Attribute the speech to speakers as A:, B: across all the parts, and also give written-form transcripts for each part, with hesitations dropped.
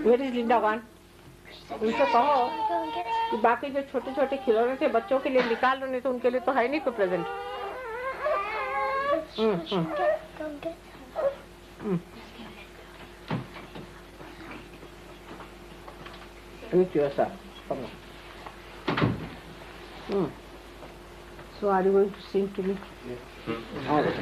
A: Where is Linda gone? उनसे कहो कि बाकी जो छोटे छोटे खिलौने थे बच्चों के लिए निकाल लो, नहीं तो उनके लिए तो है नहीं कोई present. Meet yourself. Come on. So are you going to sing to me? Yes. All right.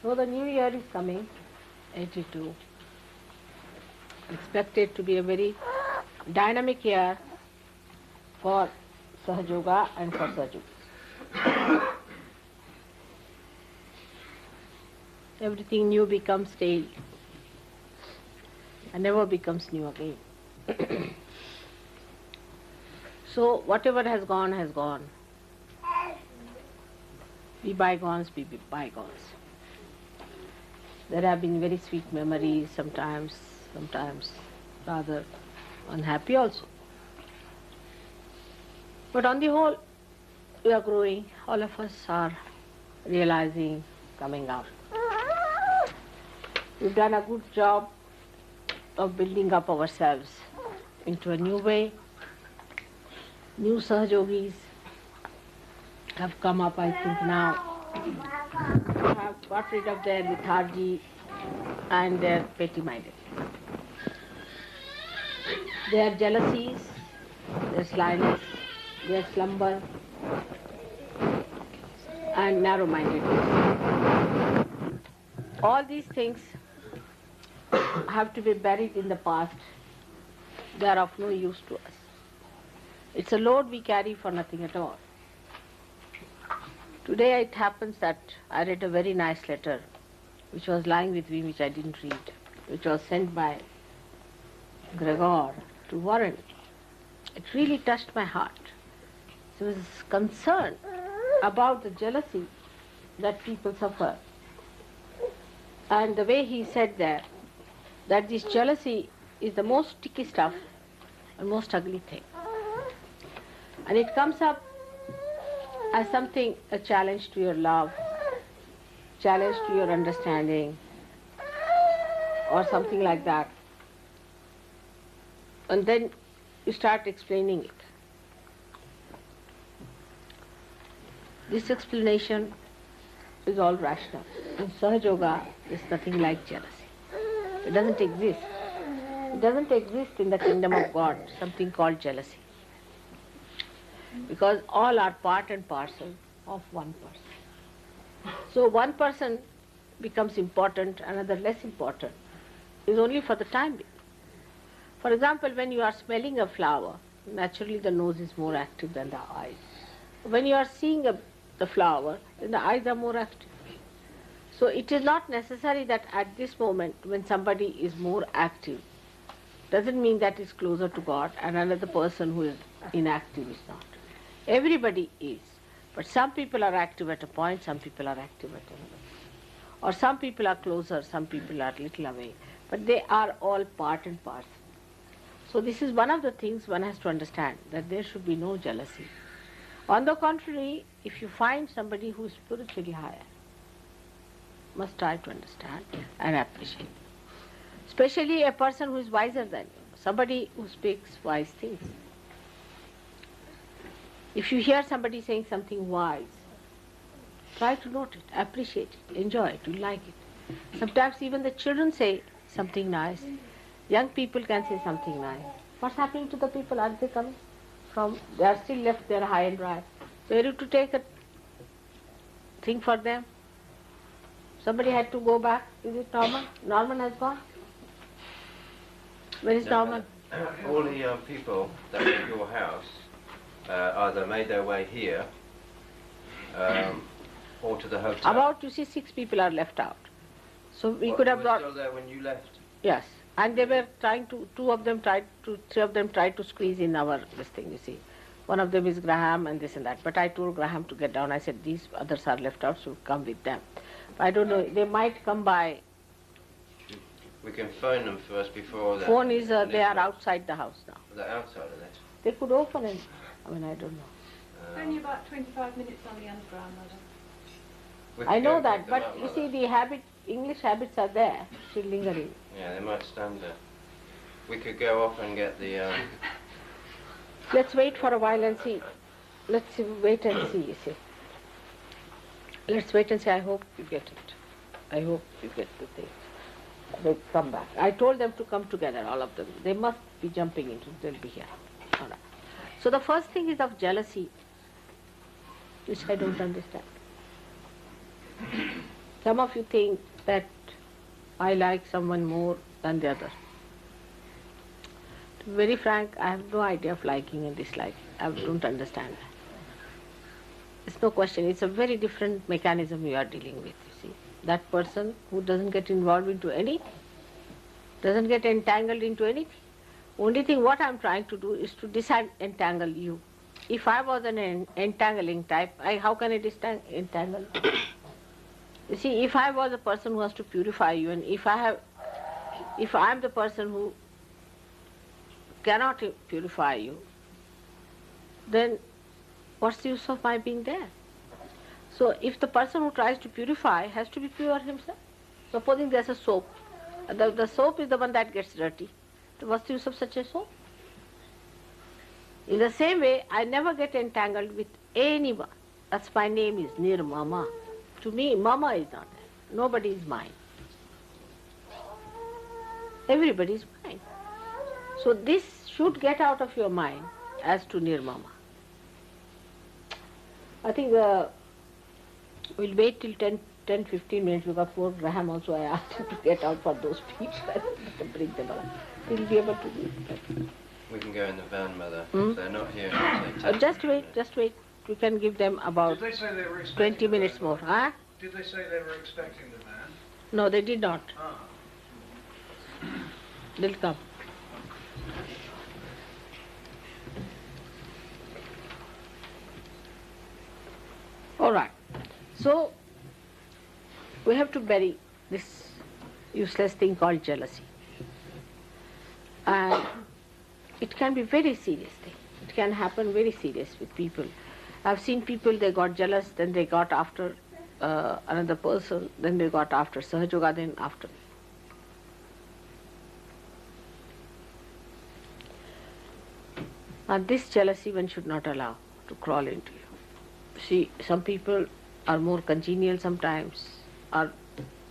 A: So the new year is coming, 82. Expected to be a very dynamic year for Sahajoga and for Sahajoga. Everything new becomes stale and never becomes new again. So whatever has gone has gone. Be bygones, be bygones. There have been very sweet memories, sometimes rather unhappy also. But on the whole, we are growing. All of us are realizing, coming up. We've done a good job of building up ourselves into a new way. New Sahajogis have come up, I think, now. Have got rid of their lethargy and their petty-minded. Their jealousies, their slyness, their slumber and narrow-mindedness. All these things have to be buried in the past. They are of no use to us. It's a load we carry for nothing at all. Today it happens that I read a very nice letter which was lying with me, which I didn't read, which was sent by Gregor to Warren. It really touched my heart. He was concerned about the jealousy that people suffer. And the way he said there, that this jealousy is the most sticky stuff and most ugly thing. And it comes up as something, a challenge to your love, challenge to your understanding, or something like that. And then you start explaining it. This explanation is all rational. In Sahajoga, there's nothing like jealousy. It doesn't exist. It doesn't exist in the kingdom of God, something called jealousy. Because all are part and parcel of one person. So one person becomes important, another less important, is only for the time being. For example, when you are smelling a flower, naturally the nose is more active than the eyes. When you are seeing the flower, then the eyes are more active. So it is not necessary that at this moment when somebody is more active, doesn't mean that is closer to God and another person who is inactive is not. Everybody is. But some people are active at a point, some people are active at another. Or some people are closer, some people are little away. But they are all part and parcel. So this is one of the things one has to understand, that there should be no jealousy. On the contrary, if you find somebody who is spiritually higher, must try to understand and appreciate. Especially a person who is wiser than you, somebody who speaks wise things. If you hear somebody saying something wise, try to note it, appreciate it, enjoy it, you like it. Sometimes even the children say something nice. Young people can say something nice. What's happening to the people? Are they coming from? They are still left there high and dry. So you have to take a thing for them. Somebody had to go back. Is it Norman? Norman has gone? Where is Norman?
B: All the people that were at your house either made their way here or to the hotel.
A: About, you see, 6 people are left out. So we could have brought...
B: They were still there when you left?
A: Yes. And they were trying to, 3 of them tried to squeeze in this thing, you see. One of them is Graham and this and that. But I told Graham to get down. I said, these others are left out, so come with them. I don't know, they might come by.
B: We can phone them first before that.
A: Phone is, they are outside the house now.
B: They're outside of that?
A: They could open it. I mean, I don't know.
C: It's only about 25 minutes on the underground, Mother.
A: I know that, but you see, the English habits are there, still lingering.
B: Yeah, they might stand there. We could go off and get the...
A: Let's wait for a while and see. Let's wait and see, you see. Let's wait and see. I hope you get it. I hope you get the thing. They come back. I told them to come together, all of them. They must be jumping into it. They'll be here. All right. So the first thing is of jealousy, which I don't understand. Some of you think that I like someone more than the other. To be very frank, I have no idea of liking and disliking. I don't understand that. It's no question. It's a very different mechanism you are dealing with, you see. That person who doesn't get involved into anything, doesn't get entangled into anything. Only thing what I'm trying to do is to disentangle you. If I was an entangling type, how can I entangle? You see, if I was a person who has to purify you, and if I'm the person who cannot purify you, then what's the use of my being there? So if the person who tries to purify has to be pure himself. Supposing there's a soap, the soap is the one that gets dirty. So what's the use of such a soap? In the same way, I never get entangled with anyone. That's my name is Nirmama. To me, Mama is not there. Nobody is mine. Everybody is mine. So this should get out of your mind as to Nirmama. I think we'll wait till 10-15 minutes because poor Graham also, I asked him to get out for those people to bring them along. He'll be able to do it.
B: We can go in the van, Mother. They're not here until
A: Just wait. We can give them about
D: Did they say they were
A: 20 minutes more. Huh?
D: Did they say they were expecting the van?
A: No, they did not.
D: Ah.
A: They'll come. All right. So we have to bury this useless thing called jealousy. And it can be very serious thing. It can happen very serious with people. I've seen people, they got jealous, then they got after another person, then they got after Sahajoga, then after me. And this jealousy one should not allow to crawl into you. See, some people are more congenial sometimes, are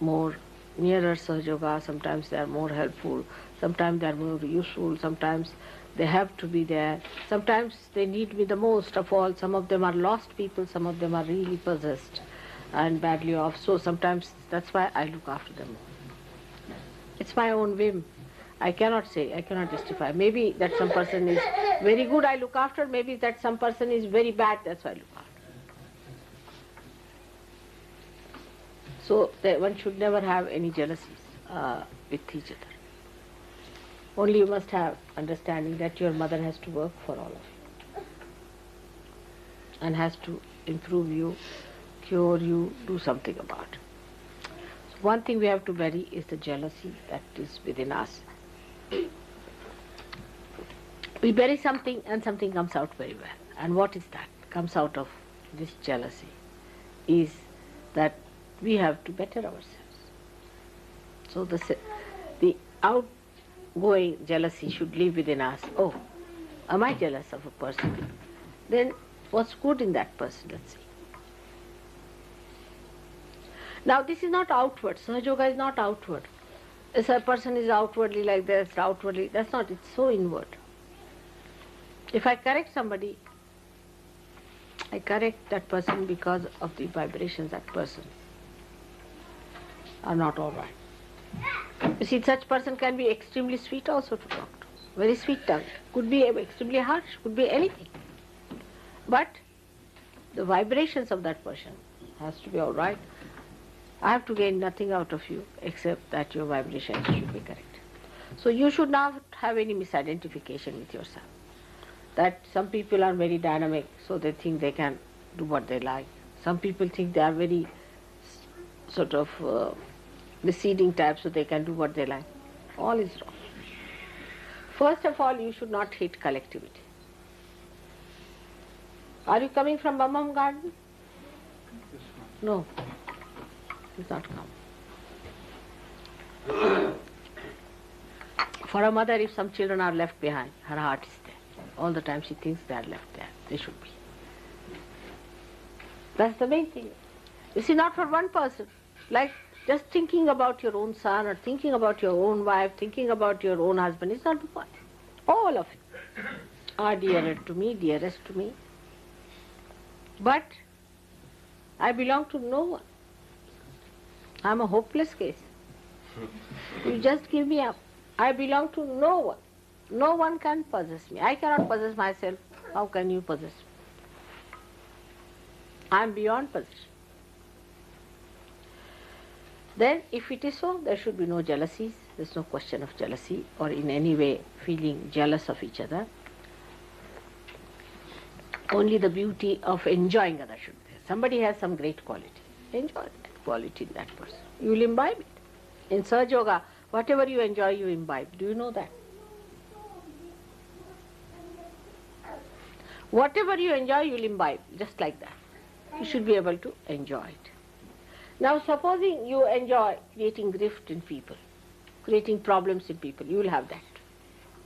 A: more nearer Sahajoga, sometimes they are more helpful, sometimes they are more useful, sometimes they have to be there, sometimes they need me the most of all. Some of them are lost people, some of them are really possessed and badly off, so sometimes that's why I look after them. It's my own whim. I cannot say, I cannot justify. Maybe that some person is very good, I look after, maybe that some person is very bad, that's why I look after. So that one should never have any jealousies with each other. Only you must have understanding that your mother has to work for all of you and has to improve you, cure you, do something about it. So one thing we have to bury is the jealousy that is within us. We bury something and something comes out very well. And what is that? Comes out of this jealousy is that we have to better ourselves. So the outgoing jealousy should live within us. Oh, am I jealous of a person? Then what's good in that person? Let's see. Now this is not outward. Sahaja Yoga is not outward. If a person is outwardly like this, outwardly, that's not, it's so inward. If I correct somebody, I correct that person because of the vibrations that person are not all right. You see, such person can be extremely sweet also to talk to. Very sweet tongue. Could be extremely harsh, could be anything. But the vibrations of that person has to be all right. I have to gain nothing out of you except that your vibrations should be correct. So you should not have any misidentification with yourself. That some people are very dynamic, so they think they can do what they like. Some people think they are very sort of receding types, so they can do what they like. All is wrong. First of all, you should not hate collectivity. Are you coming from Bamam Garden? No. He's not come. For a mother, if some children are left behind, her heart is there. All the time she thinks they are left there. They should be. That's the main thing. You see, not for one person. Like just thinking about your own son or thinking about your own wife, thinking about your own husband is not the point. All of you are dearer to me, dearest to me. But I belong to no one. I'm a hopeless case. You just give me up. I belong to no one. No one can possess me. I cannot possess myself. How can you possess me? I am beyond possession. Then if it is so, there should be no jealousies. There's no question of jealousy or in any way feeling jealous of each other. Only the beauty of enjoying others should be there. Somebody has some great quality. Enjoy that quality in that person. You will imbibe it. In Sahaja Yoga, whatever you enjoy, you imbibe. Do you know that? Whatever you enjoy, you will imbibe, just like that. You should be able to enjoy it. Now, supposing you enjoy creating grift in people, creating problems in people, you will have that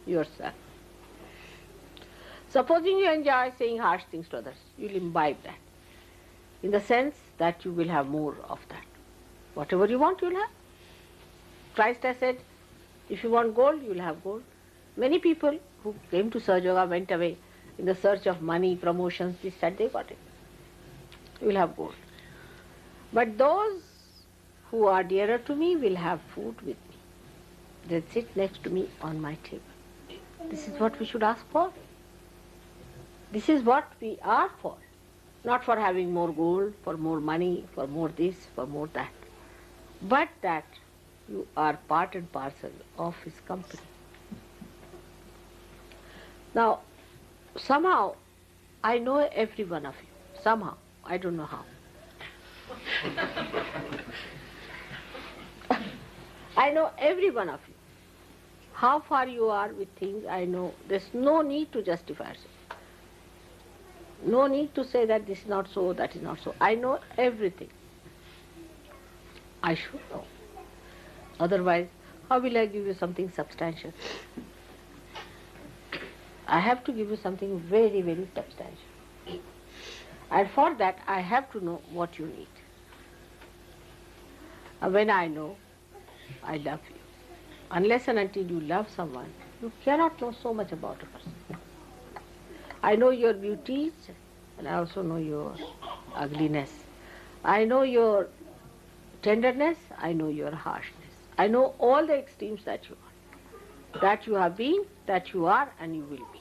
A: yourself. Supposing you enjoy saying harsh things to others, you will imbibe that, in the sense that you will have more of that. Whatever you want, you will have. Christ has said, if you want gold, you will have gold. Many people who came to Sahaja Yoga went away in the search of money, promotions, this, that, they got it. You will have gold. But those who are dearer to me will have food with me. They'll sit next to me on my table. This is what we should ask for. This is what we are for. Not for having more gold, for more money, for more this, for more that. But that you are part and parcel of his company. Now, somehow, I know every one of you. Somehow. I don't know how. I know every one of you. How far you are with things, I know. There's no need to justify yourself. No need to say that this is not so, that is not so. I know everything. I should know. Otherwise, how will I give you something substantial? I have to give you something very, very substantial. And for that, I have to know what you need. And when I know, I love you. Unless and until you love someone, you cannot know so much about a person. I know your beauties, and I also know your ugliness. I know your tenderness, I know your harshness. I know all the extremes that you are. That you have been, that you are, and you will be.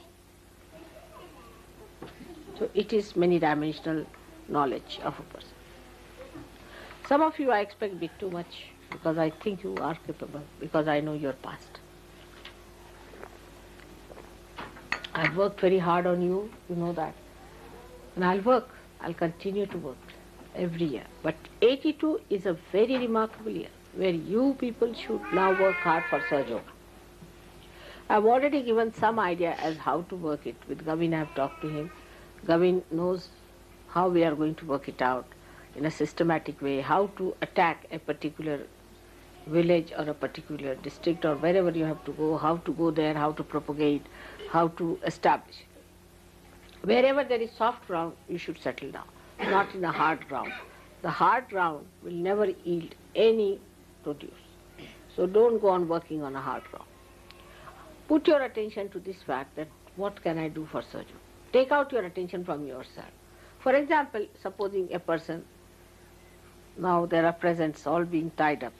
A: So it is many-dimensional knowledge of a person. Some of you I expect a bit too much because I think you are capable, because I know your past. I've worked very hard on you, you know that. And I'll continue to work every year. But 82 is a very remarkable year where you people should now work hard for Sahaja Yoga. I've already given some idea as how to work it. With Gavin I've talked to him. Gavin knows how we are going to work it out in a systematic way, how to attack a particular village or a particular district or wherever you have to go, how to go there, how to propagate, how to establish. Wherever there is soft ground, you should settle down, not in a hard ground. The hard ground will never yield any produce. So don't go on working on a hard ground. Put your attention to this fact that what can I do for Sahaja? Take out your attention from yourself. For example, supposing a person, now there are presents all being tied up.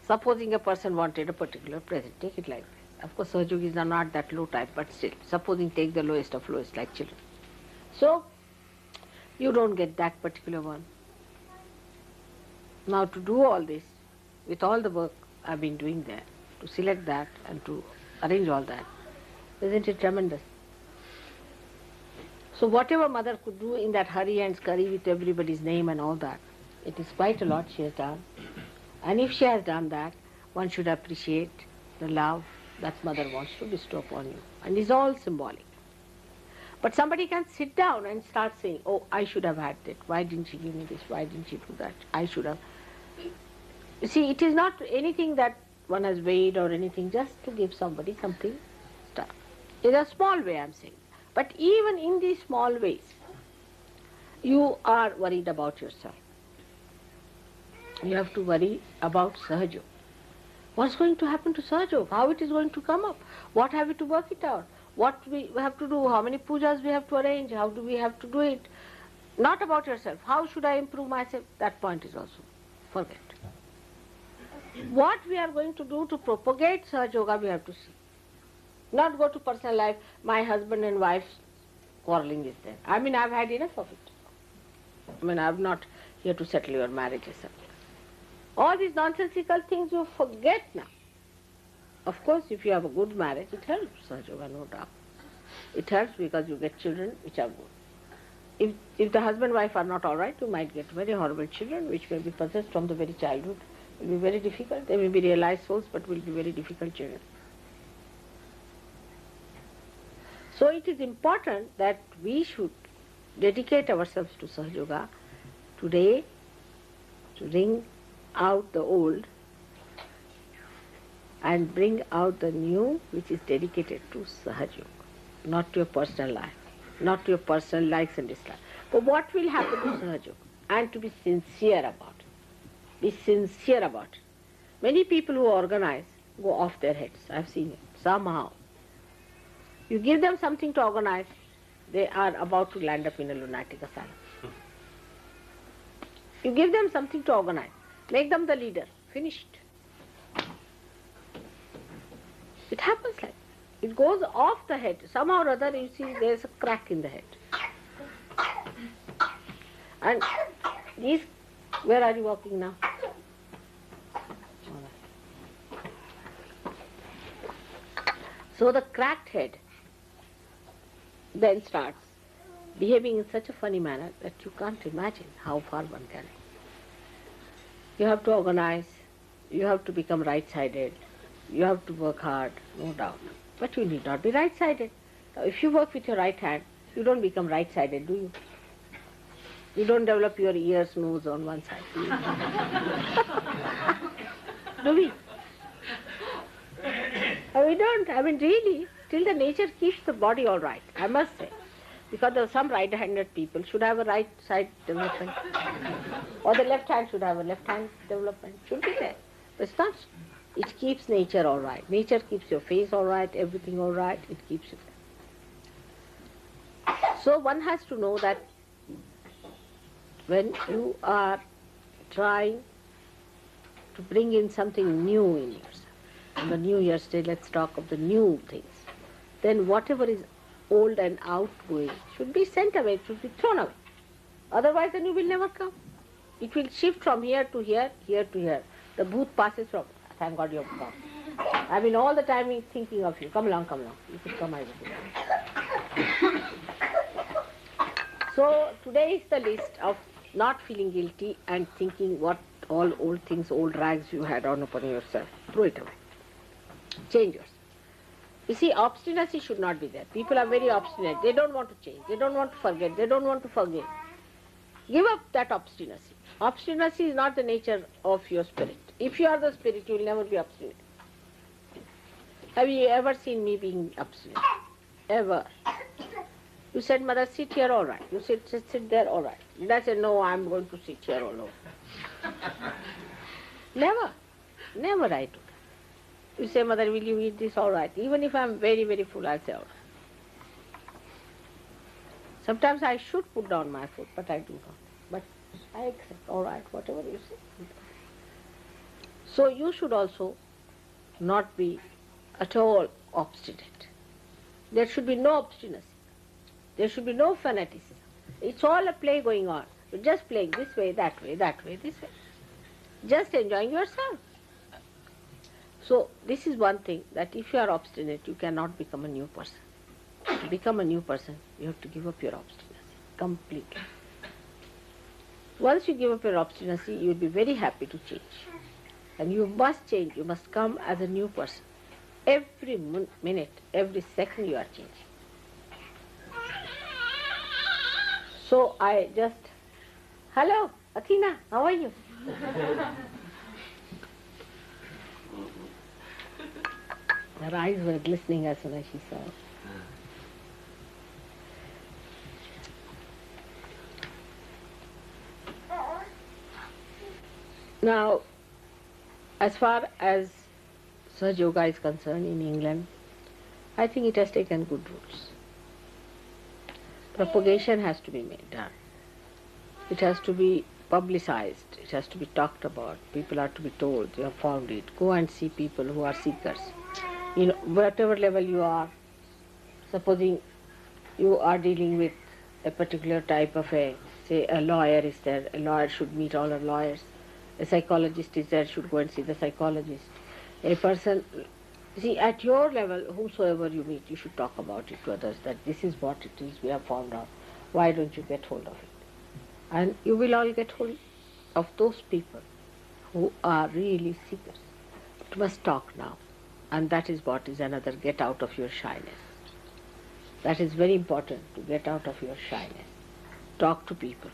A: Supposing a person wanted a particular present, take it like this. Of course, Sahajogis are not that low type, but still, supposing take the lowest of lowest, like children. So, you don't get that particular one. Now, to do all this, with all the work I've been doing there, to select that and to arrange all that, isn't it tremendous? So, whatever mother could do in that hurry and scurry with everybody's name and all that, it is quite a lot she has done. And if she has done that, one should appreciate the love that mother wants to bestow upon you. And it's all symbolic. But somebody can sit down and start saying, oh, I should have had that. Why didn't she give me this? Why didn't she do that? I should have. You see, it is not anything that one has weighed or anything, just to give somebody something. In a small way, I'm saying. But even in these small ways, you are worried about yourself. You have to worry about Sahaja. What's going to happen to Sahaja? How it is going to come up? What have we to work it out? What we have to do? How many pujas we have to arrange? How do we have to do it? Not about yourself. How should I improve myself? That point is also forget. What we are going to do to propagate Sahaja Yoga, we have to see. Not go to personal life. My husband and wife's quarreling is there. I mean, I've had enough of it. I mean, I'm not here to settle your marriage or something. All these nonsensical things you forget now. Of course, if you have a good marriage, it helps, Sahaja Yoga, no doubt. It helps because you get children which are good. If the husband and wife are not all right, you might get very horrible children which may be possessed from the very childhood. It will be very difficult. They may be realized souls, but will be very difficult children. So it is important that we should dedicate ourselves to Sahaja Yoga today, to bring out the old and bring out the new, which is dedicated to Sahaja Yoga, not to your personal life, not to your personal likes and dislikes. But what will happen to Sahaja Yoga? And to be sincere about it. Be sincere about it. Many people who organize go off their heads. I've seen it. Somehow. You give them something to organize, they are about to land up in a lunatic asylum. You give them something to organize, make them the leader, finished. It happens like that. It goes off the head. Somehow or other you see there's a crack in the head. And these, where are you walking now? So the cracked head then starts behaving in such a funny manner that you can't imagine how far one can. You have to organize, you have to become right-sided, you have to work hard, no doubt. But you need not be right-sided. Now, if you work with your right hand, you don't become right-sided, do you? You don't develop your ears, nose on one side, do you? Do we? We don't. I mean, really, till the nature keeps the body all right, I must say. Because there are some right-handed people should have a right side development. Or the left hand should have a left hand development. Should be there. But it's not. It keeps nature all right. Nature keeps your face all right, everything all right. It keeps you there. So one has to know that when you are trying to bring in something new in yourself, on the New Year's Day, let's talk of the new things, then whatever is old and outgoing should be sent away, should be thrown away. Otherwise the new will never come. It will shift from here to here, here to here. The booth passes from, thank God you have come. I mean, all the time he's thinking of you. Come along, come along. You should come, I will do. So today is the list of not feeling guilty and thinking what all old things, old rags you had on upon yourself. Throw it away. Change yourself. You see, obstinacy should not be there. People are very obstinate. They don't want to change. They don't want to forget. They don't want to forgive. Give up that obstinacy. Obstinacy is not the nature of your spirit. If you are the spirit, you will never be obstinate. Have you ever seen me being obstinate? Ever. You said, Mother, sit here, all right. You sit there, all right. Did I say, no, I'm going to sit here alone? Never. Never I do that. You say, Mother, will you eat this? All right. Even if I'm very, very full, I'll say, all right. Sometimes I should put down my food, but I do not. But I accept, all right, whatever you say. So you should also not be at all obstinate. There should be no obstinacy. There should be no fanaticism. It's all a play going on. You're just playing this way, that way, that way, this way. Just enjoying yourself. So this is one thing, that if you are obstinate, you cannot become a new person. To become a new person, you have to give up your obstinacy completely. Once you give up your obstinacy, you will be very happy to change. And you must change. You must come as a new person. Every minute, every second you are changing. So I just, hello, Athena, how are you? Her eyes were glistening as soon as she saw it. Now, as far as Saj Yoga is concerned in England, I think it has taken good roots. Propagation has to be done. It has to be publicized. It has to be talked about. People are to be told, you have found it. Go and see people who are seekers. You know, whatever level you are, supposing you are dealing with a particular type of say a lawyer is there, a lawyer should meet all the lawyers. A psychologist is there, should go and see the psychologist. A person, see, at your level, whomsoever you meet, you should talk about it to others, that this is what it is, we have found out. Why don't you get hold of it? And you will all get hold of those people who are really seekers. You must talk now. And that is what is another, get out of your shyness. That is very important, to get out of your shyness. Talk to people.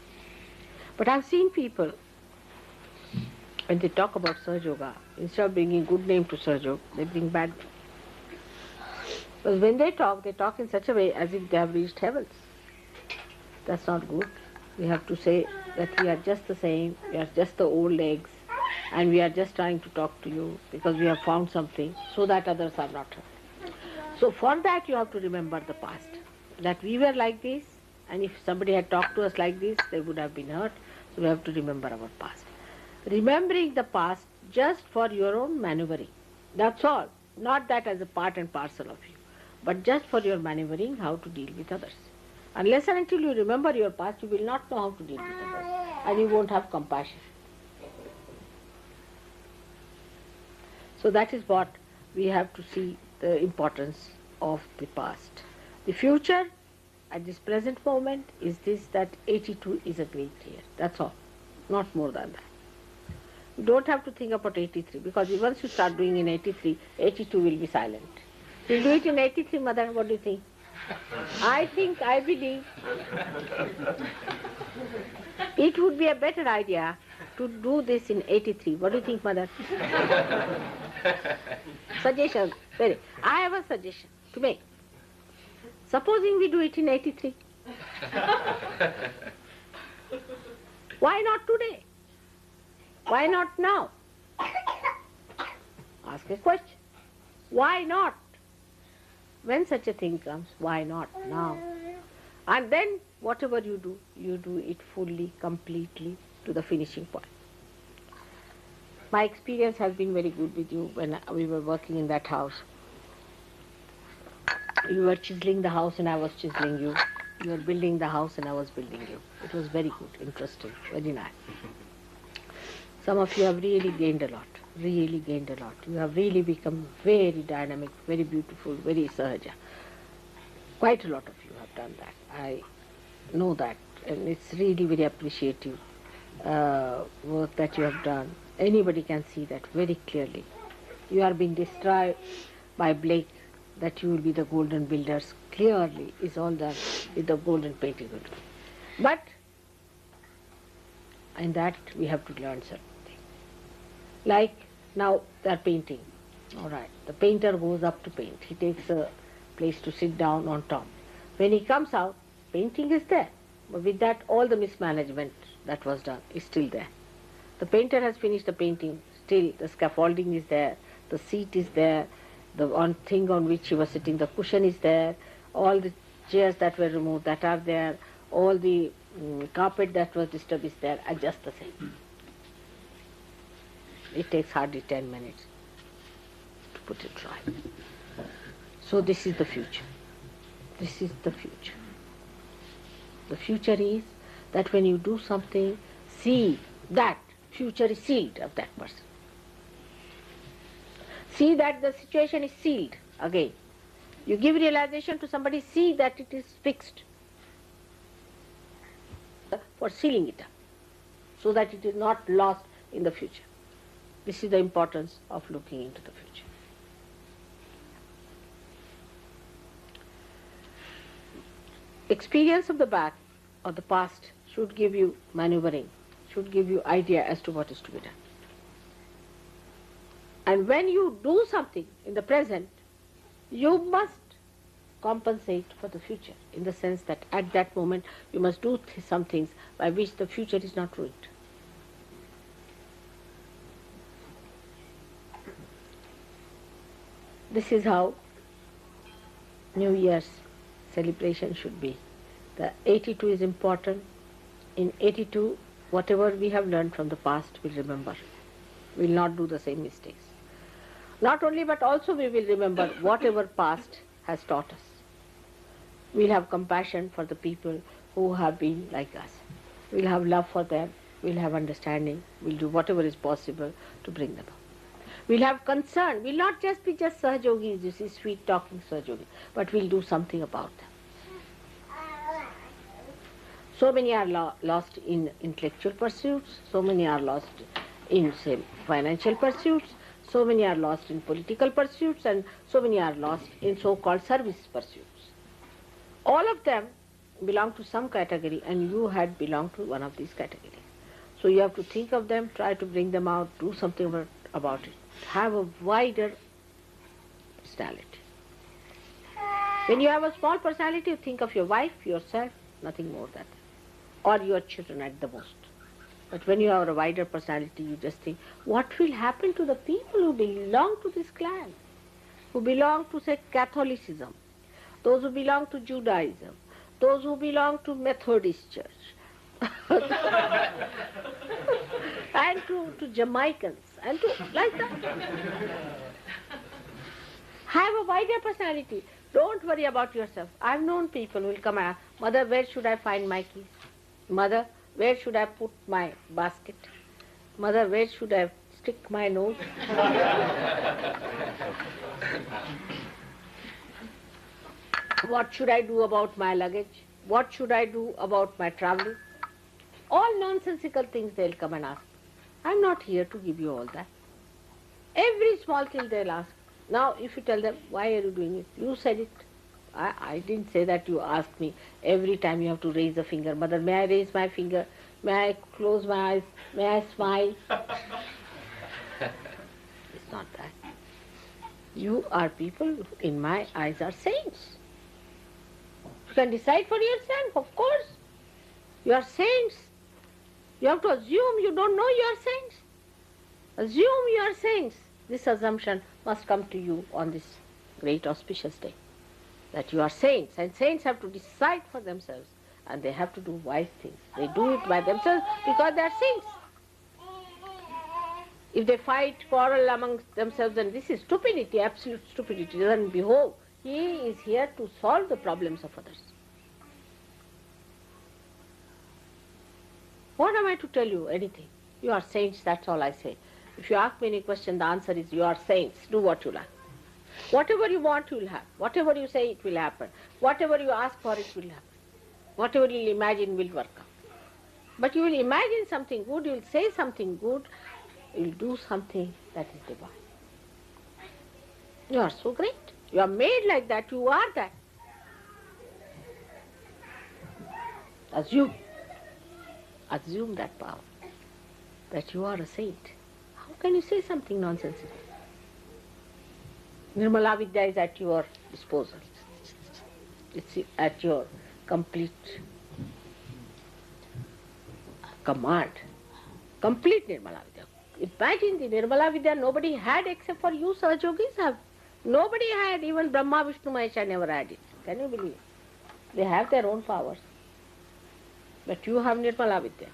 A: But I've seen people, when they talk about Saj Yoga, instead of bringing good name to Saj Yoga, they bring bad name. Because when they talk in such a way as if they have reached heavens. That's not good. We have to say that we are just the same, we are just the old eggs, and we are just trying to talk to you because we have found something so that others are not hurt. So for that you have to remember the past, that we were like this, and if somebody had talked to us like this, they would have been hurt. So we have to remember our past. Remembering the past just for your own maneuvering. That's all. Not that as a part and parcel of you, but just for your maneuvering, how to deal with others. Unless and until you remember your past, you will not know how to deal with others, and you won't have compassion. So that is what we have to see, the importance of the past. The future, at this present moment, is this, that 82 is a great year. That's all. Not more than that. You don't have to think about 83, because once you start doing in 83, 82 will be silent. You'll do it in 83, Mother, what do you think? I believe it would be a better idea to do this in 83. What do you think, Mother? Suggestion. I have a suggestion to make. Supposing we do it in 83. Why not today? Why not now? Ask a question. Why not? When such a thing comes, why not now? And then whatever you do it fully, completely, to the finishing point. My experience has been very good with you when we were working in that house. You were chiseling the house and I was chiseling you. You were building the house and I was building you. It was very good, interesting, very nice. Some of you have really gained a lot, really gained a lot. You have really become very dynamic, very beautiful, very sahaja. Quite a lot of you have done that. I know that, and it's really very appreciative work that you have done. Anybody can see that very clearly. You are being described by Blake that you will be the golden builders. Clearly is all done with the golden painting. But in that we have to learn certain things. Like now they are painting. All right, the painter goes up to paint. He takes a place to sit down on top. When he comes out, painting is there. But with that, all the mismanagement that was done is still there. The painter has finished the painting, still the scaffolding is there, the seat is there, the thing on which he was sitting, the cushion is there, all the chairs that were removed that are there, all the carpet that was disturbed is there, are just the same. It takes hardly 10 minutes to put it right. So this is the future. This is the future. The future is that when you do something, see that future is sealed of that person. See that the situation is sealed again. You give realization to somebody, see that it is fixed for sealing it up so that it is not lost in the future. This is the importance of looking into the future. Experience of the back or the past should give you maneuvering, should give you idea as to what is to be done. And when you do something in the present, you must compensate for the future, in the sense that at that moment you must do some things by which the future is not ruined. This is how New Year's celebration should be. The 82 is important. In 82, whatever we have learned from the past, we'll remember. We'll not do the same mistakes. Not only, but also we will remember whatever past has taught us. We'll have compassion for the people who have been like us. We'll have love for them. We'll have understanding. We'll do whatever is possible to bring them up. We'll have concern. We'll not just be just Sahajogis, you see, sweet talking Sahajogis, but we'll do something about them. So many are lost in intellectual pursuits, so many are lost in, say, financial pursuits, so many are lost in political pursuits, and so many are lost in so-called service pursuits. All of them belong to some category, and you had belonged to one of these categories. So you have to think of them, try to bring them out, do something about it. Have a wider personality. When you have a small personality, you think of your wife, yourself, nothing more than that. Or your children at the most. But when you have a wider personality, you just think, what will happen to the people who belong to this clan? Who belong to, say, Catholicism, those who belong to Judaism, those who belong to Methodist Church, and to Jamaicans, and to like that. Have a wider personality. Don't worry about yourself. I've known people who will come and ask, Mother, where should I find my keys? Mother, where should I put my basket? Mother, where should I stick my nose? What should I do about my luggage? What should I do about my traveling? All nonsensical things they'll come and ask. I'm not here to give you all that. Every small thing they'll ask. Now, if you tell them, why are you doing it? You said it. I didn't say that you asked me. Every time you have to raise a finger. Mother, may I raise my finger? May I close my eyes? May I smile? It's not that. You are people who, in my eyes, are saints. You can decide for yourself, of course. You are saints. You have to assume you don't know you are saints. Assume you are saints. This assumption must come to you on this great auspicious day. That you are saints, and saints have to decide for themselves, and they have to do wise things. They do it by themselves because they are saints. If they fight, quarrel amongst themselves, then this is stupidity, absolute stupidity. Doesn't behove. He is here to solve the problems of others. What am I to tell you? Anything. You are saints, that's all I say. If you ask me any question, the answer is you are saints. Do what you like. Whatever you want, you will have. Whatever you say, it will happen. Whatever you ask for, it will happen. Whatever you imagine will work out. But you will imagine something good, you will say something good, you will do something that is divine. You are so great. You are made like that. You are that. Assume that power, that you are a saint. How can you say something nonsensical? Nirmala Vidya is at your disposal. It's at your complete command. Complete Nirmala Vidya. Imagine the Nirmala Vidya nobody had except for you, Sahajogis have. Nobody had, even Brahma, Vishnu, Mahesha never had it. Can you believe? They have their own powers. But you have Nirmala Vidya.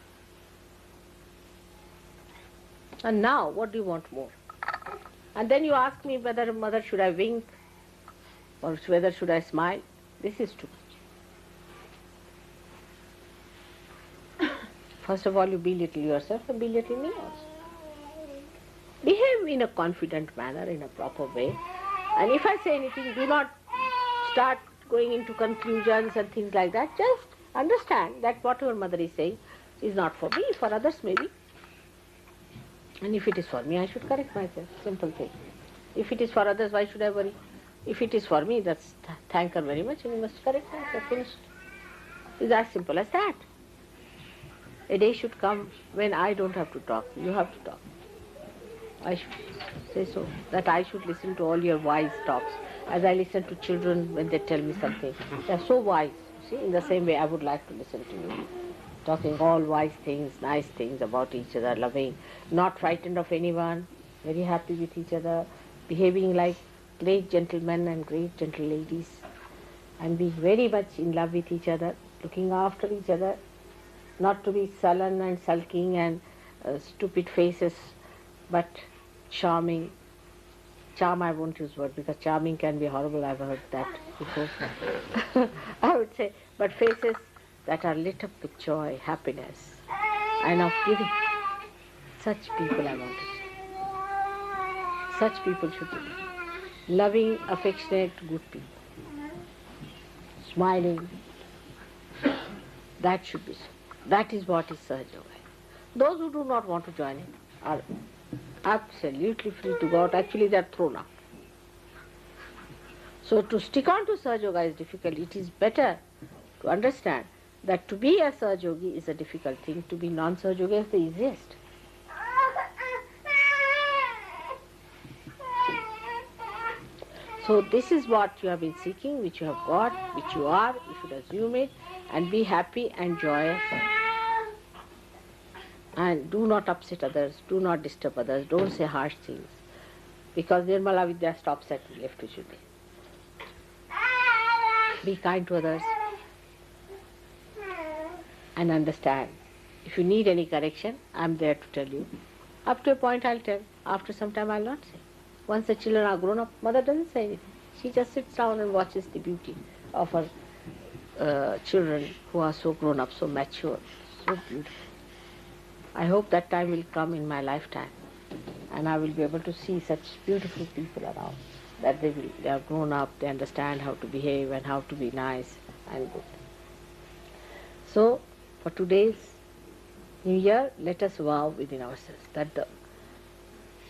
A: And now, what do you want more? And then you ask me whether, mother, should I wink or whether should I smile? This is too much. First of all, you belittle yourself and belittle me also. Behave in a confident manner, in a proper way. And if I say anything, do not start going into conclusions and things like that. Just understand that whatever mother is saying is not for me, for others maybe. And if it is for me, I should correct myself. Simple thing. If it is for others, why should I worry? If it is for me, that's thank her very much and you must correct myself. Finished. It's as simple as that. A day should come when I don't have to talk. You have to talk. I should say so. That I should listen to all your wise talks. As I listen to children when they tell me something. They are so wise. See, in the same way I would like to listen to you. Talking all wise things, nice things about each other, loving, not frightened of anyone, very happy with each other, behaving like great gentlemen and great gentle ladies, and being very much in love with each other, looking after each other, not to be sullen and sulking and stupid faces, but charming. Charm I won't use word because charming can be horrible, I've heard that before. I would say, but faces that are lit up with joy, happiness, and of giving. Such people I want to see. Such people should be loving, affectionate, good people. Smiling. That should be so. That is what is Sahaja Yoga. Those who do not want to join in are absolutely free to go out. Actually, they are thrown out. So to stick on to Sahaja Yoga is difficult. It is better to understand that to be a Sahaja Yogi is a difficult thing. To be non-Sahaja Yogi is the easiest. So this is what you have been seeking, which you have got, which you are. You should assume it and be happy and joyous. And do not upset others, do not disturb others, don't say harsh things. Because Nirmala Vidya stops at left which you do. Be kind to others and understand. If you need any correction, I am there to tell you. Up to a point I'll tell, after some time I'll not say. Once the children are grown up, mother doesn't say anything. She just sits down and watches the beauty of her children who are so grown up, so mature, so beautiful. I hope that time will come in my lifetime and I will be able to see such beautiful people around, that they are grown up, they understand how to behave and how to be nice and good. So, for today's New Year, let us vow within ourselves that the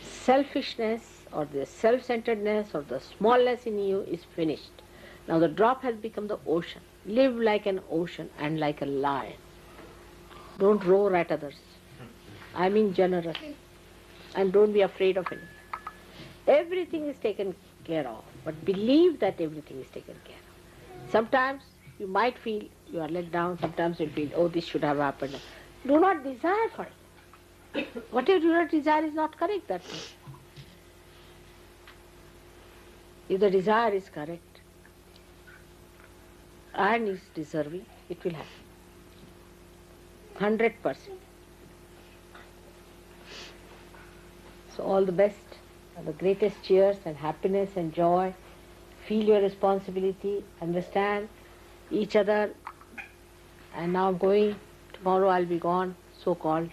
A: selfishness or the self-centeredness or the smallness in you is finished. Now the drop has become the ocean. Live like an ocean and like a lion. Don't roar at others. I mean generous. And don't be afraid of anything. Everything is taken care of, but believe that everything is taken care of. Sometimes you might feel you are let down, sometimes you feel, oh, this should have happened. Do not desire for it. Whatever you do not desire is not correct, that means. If the desire is correct and is deserving, it will happen. 100%. So all the best and the greatest cheers and happiness and joy. Feel your responsibility, understand each other. And now I'm going, tomorrow I'll be gone, so-called.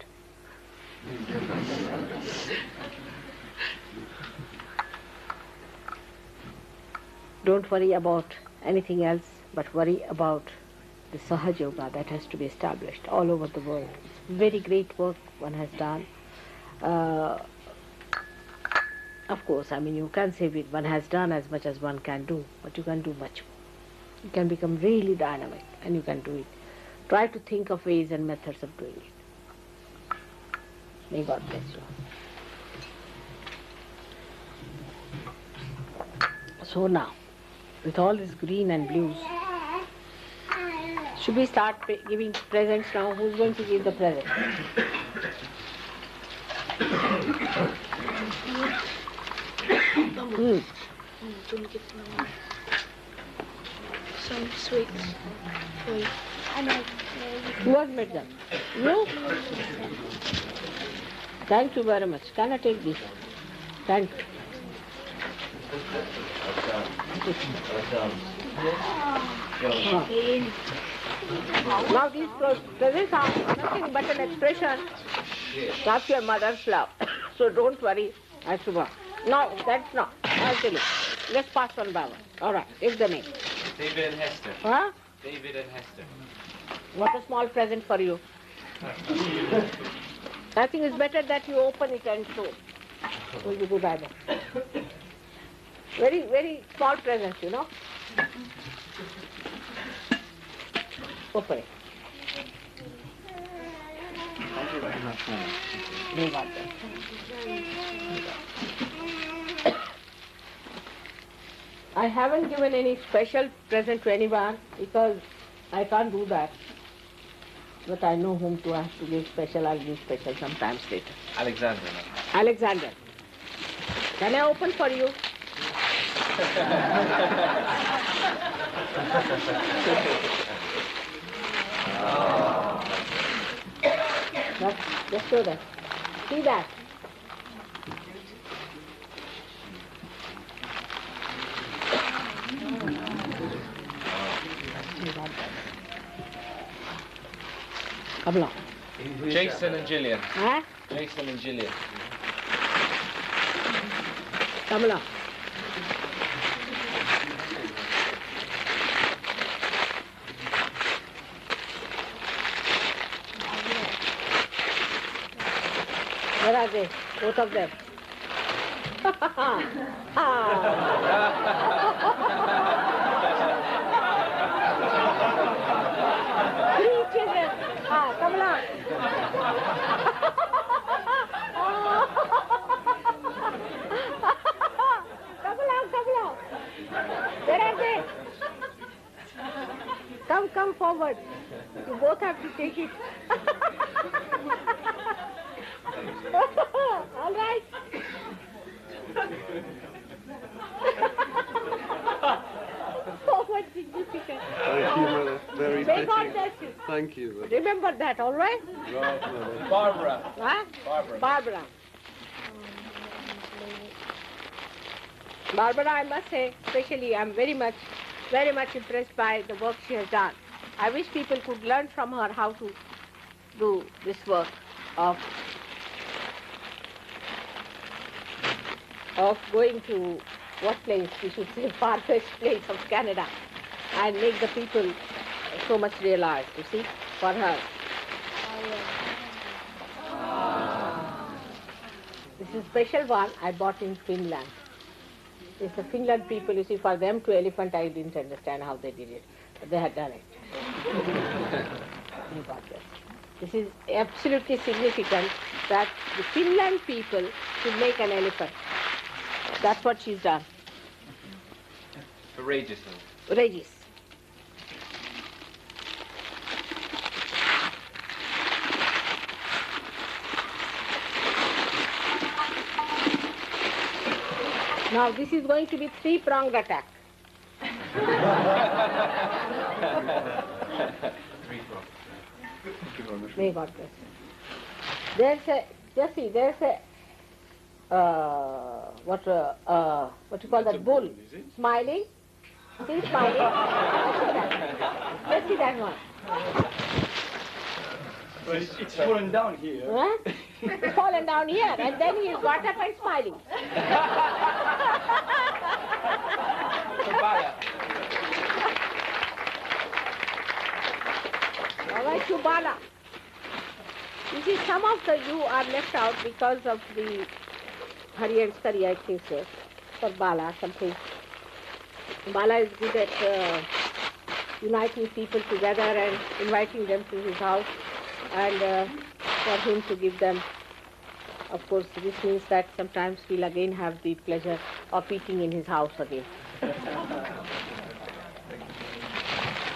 A: Don't worry about anything else, but worry about the Sahaj Yoga that has to be established all over the world. It's very great work one has done. Uh, of course, I mean, you can say one has done as much as one can do, but you can do much more. You can become really dynamic, and you can do it. Try to think of ways and methods of doing it. May God bless you. So now, with all this green and blues, should we start giving presents now? Who's going to give the present?
E: Some sweets for you.
A: Who has made them? You? Thank you very much. Can I take this? Thank you. Now these presents are nothing but an expression of your mother's love. So don't worry, Ashubha. No, that's not. I'll tell you. Let's pass one by one. All right, take the name.
B: David and Hester.
A: Huh?
B: David and Hester.
A: What a small present for you. I think it's better that you open it and show. Will be good either. Very, very small present, you know. Open it.
B: Thank you very much.
A: May God bless. I haven't given any special present to anyone because I can't do that. But I know whom to have to give special. I'll give special sometimes later.
B: Alexander.
A: Alexander. Can I open for you? Just show that. See that. Come along.
B: Jason and Gillian.
A: Huh?
B: Jason and Gillian.
A: Come along. Where are they? Both of them. Three children. Come along. Come along. Where are they? Come forward. You both have to take it. All right. So much significant.
F: Thank you, Mother. Very
A: May God
F: fitting.
A: bless you.
F: Thank you.
A: Remember that, all right?
F: Right, Mother.
B: Barbara.
A: Huh?
B: Barbara.
A: Barbara, I must say, especially, I'm very much impressed by the work she has done. I wish people could learn from her how to do this work of going to what place, we should say, far-fetched place of Canada and make the people so much realize, you see, for her. This is a special one I bought in Finland. It's the Finland people, you see, for them to elephant, I didn't understand how they did it, but they had done it. You got this. This is absolutely significant that the Finland people should make an elephant. That's what she's done.
B: Courageous.
A: Regis. Now this is going to be three-pronged attack. May God bless you. There's a, Jesse, there's a, what you call that, bull, smiling. See, smiling. Let's see that one.
G: Well, it's fallen down here.
A: Huh? It's fallen down here, and then he got up and smiling. All right, Shubala. You see, some of you are left out because of the Hari and Skari, I think so. For Bala, something. Bala is good at uniting people together and inviting them to his house, and for him to give them, of course, this means that sometimes we'll again have the pleasure of eating in his house again.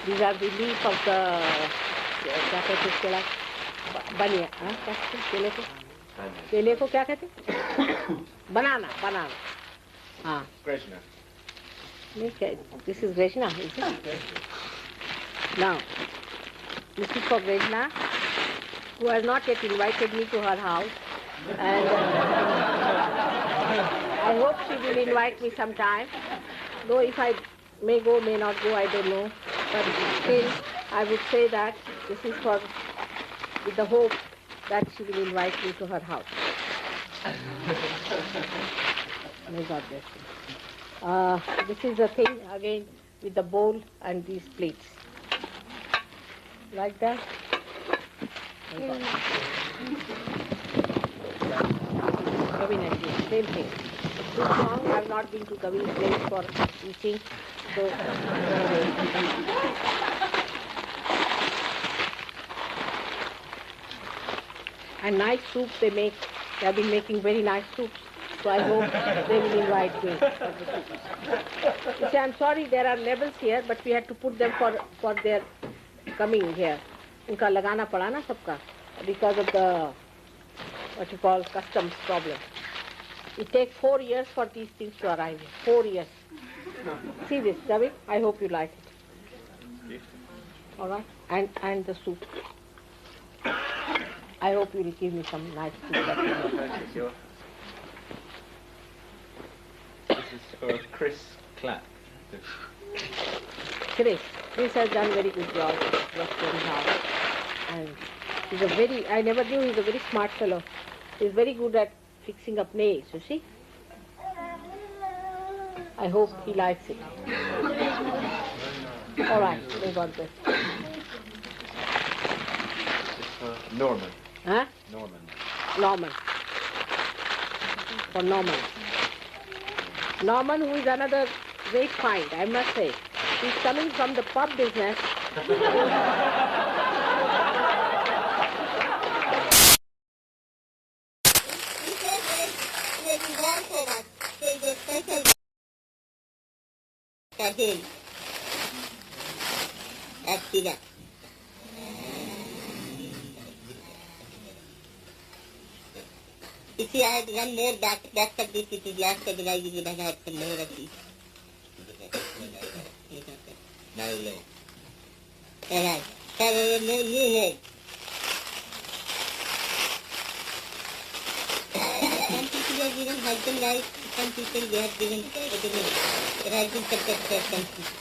A: These are the leaf of the क्या कहते हैं केला बनिया हाँ क्या कहते हैं केले को क्या कहते हैं बनाना हाँ नहीं क्या this is Greshna is it? Now this is for Greshna, who has not yet invited me to her house, and I hope she will invite me sometime, though if I may go, may not go, I don't know, but still I would say that this is for, with the hope that she will invite me to her house. May God bless you. This is the thing again with the bowl and these plates. Like that. Gavin and this, same thing. Too long, I have not been to Gavin's place for eating, so and nice soup they make. They have been making very nice soups. So I hope they will invite me for the soups. You see, I'm sorry there are labels here, but we had to put them for their coming here. उनका लगाना पड़ा ना सबका because of the what you call customs problem. It takes 4 years for these things to arrive here. 4 years. See this, Ravi? I hope you like it. All right, and the soup. I hope you will give me some nice soup.
B: This is for Chris Clapp.
A: Chris has done very good job just in his house. And he's a very, I never knew he's a very smart fellow. He's very good at fixing up nails, you see. I hope he likes it. All right, may God bless.
B: This is for Norman.
A: Huh? Norman. For Norman. Norman, who is another great find, I must say. He's coming from the pub business.
G: You see, I had one more back of this, it is last of the night, you would have had some more of these. Now, all right. Have no new name. Some people have given husband wife, some people they have given other name. It has been subject for some people.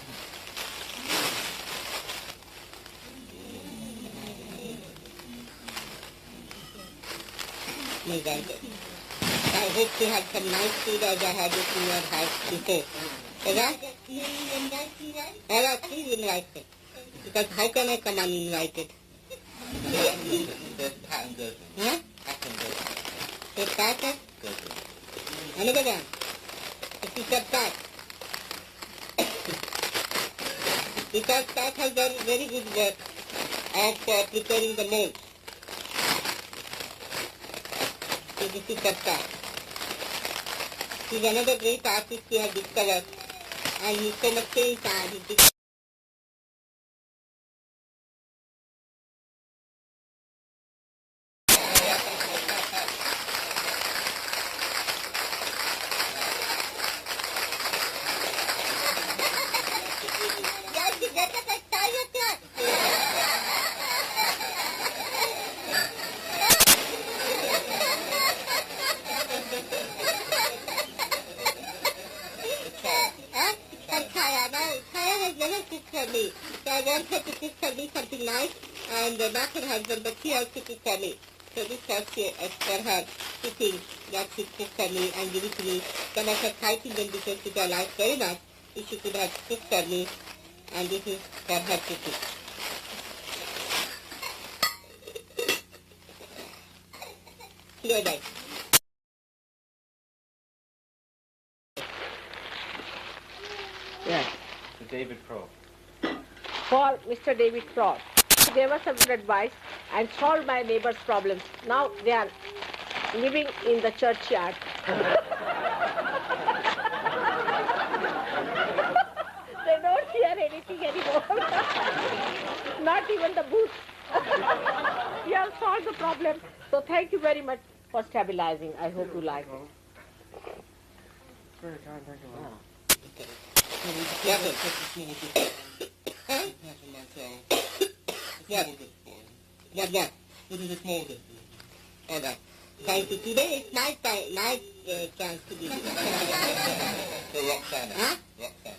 G: I hope you had some nice food as I had it in your house before. Please invite me. Because how can I come uninvited? Huh? A pattern? Another one. It is a pat. Because Pat has done very good work at preparing the mold. So this is a pat. He is another great artist we have discovered. And he's so much changed and something nice, and the master husband, but she also cooks for me. So this was for her to think that she cooked for me and give it to me. Then I said, thank you, then because I like very much, if she could have cooked for me, and this is for her to cook. Good night.
A: Yes.
B: To David Croft.
A: For Mr. David Frost. He gave us some good advice and solved my neighbor's problems. Now they are living in the churchyard. They don't hear anything anymore. Not even the boots. We have solved the problem. So thank you very much for stabilizing. I hope you like it.
G: Yeah. This is a small bit. All right. Thank you. Today is my chance to give you.
H: For Roxana.
G: Huh?
H: Roxana.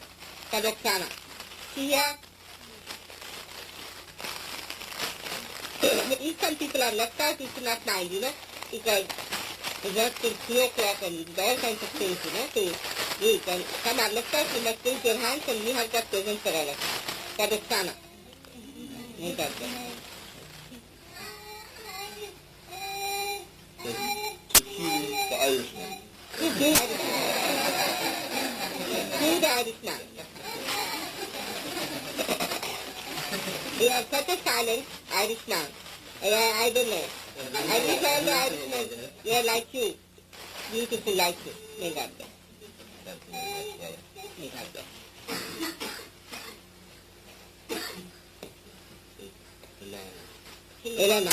G: For Roxana. See here? If some people are left out, it's not nice, you know, because it's not till 3 o'clock and all kinds of things, you know, to eat. And some are left out, you must raise your hands and we have got presents for all of us. For Roxana. You got that.
H: So she was the Irishman.
G: To the Irishman. They are such a silent Irishman. I don't know. I wish all the Irishmen were like you. Beautiful like you. May God bless. May God bless. Elena.